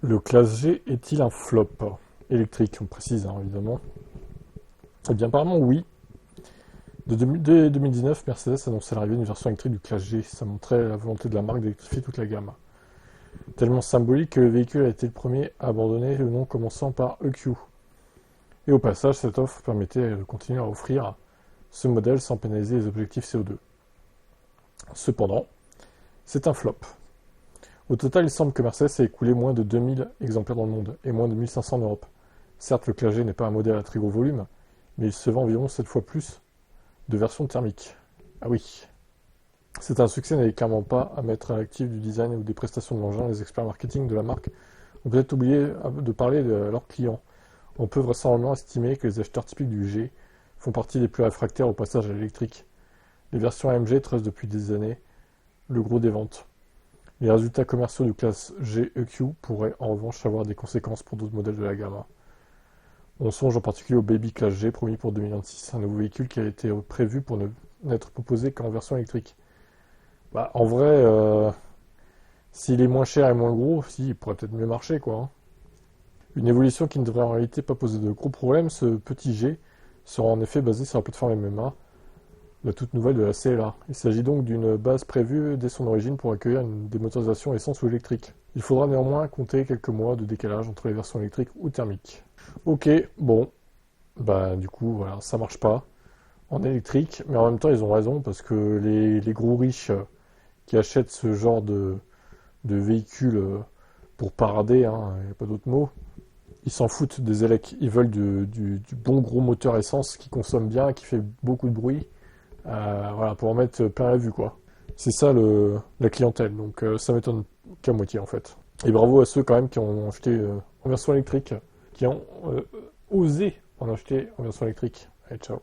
Le Classe G est-il un flop électrique, on précise évidemment. Eh bien apparemment oui. Dès 2019, Mercedes annonçait l'arrivée d'une version électrique du Classe G. Ça montrait la volonté de la marque d'électrifier toute la gamme. Tellement symbolique que le véhicule a été le premier à abandonner le nom commençant par EQ. Et au passage, cette offre permettait de continuer à offrir ce modèle sans pénaliser les objectifs CO2. Cependant, c'est un flop. Au total, il semble que Mercedes ait écoulé moins de 2000 exemplaires dans le monde et moins de 1500 en Europe. Certes, le Classe G n'est pas un modèle à très gros volume, mais il se vend environ 7 fois plus de versions thermiques. Ah oui. C'est un succès n'est clairement pas à mettre à l'actif du design ou des prestations de l'engin. Les experts marketing de la marque ont peut-être oublié de parler de leurs clients. On peut vraisemblablement estimer que les acheteurs typiques du G font partie des plus réfractaires au passage à l'électrique. Les versions AMG tracent depuis des années le gros des ventes. Les résultats commerciaux du classe G EQ pourraient en revanche avoir des conséquences pour d'autres modèles de la gamme. On songe en particulier au Baby Classe G promis pour 2026, un nouveau véhicule qui a été prévu pour n'être proposé qu'en version électrique. En vrai, s'il est moins cher et moins gros, il pourrait peut-être mieux marcher, quoi. Une évolution qui ne devrait en réalité pas poser de gros problèmes, ce petit G sera en effet basé sur la plateforme MMA, la toute nouvelle de la CLA. Il s'agit donc d'une base prévue dès son origine pour accueillir des motorisations essence ou électrique. Il faudra néanmoins compter quelques mois de décalage entre les versions électriques ou thermiques. Ok, bon, du coup, voilà, ça marche pas en électrique, mais en même temps, ils ont raison, parce que les gros riches qui achètent ce genre de véhicules pour parader, il n'y a pas d'autre mot, ils s'en foutent des élecs. Ils veulent du bon gros moteur essence qui consomme bien, qui fait beaucoup de bruit, pour en mettre plein la vue, quoi. C'est ça la clientèle, donc ça m'étonne qu'à moitié, en fait. Et bravo à ceux quand même qui ont acheté en version électrique, qui ont osé en acheter en version électrique. Allez, ciao.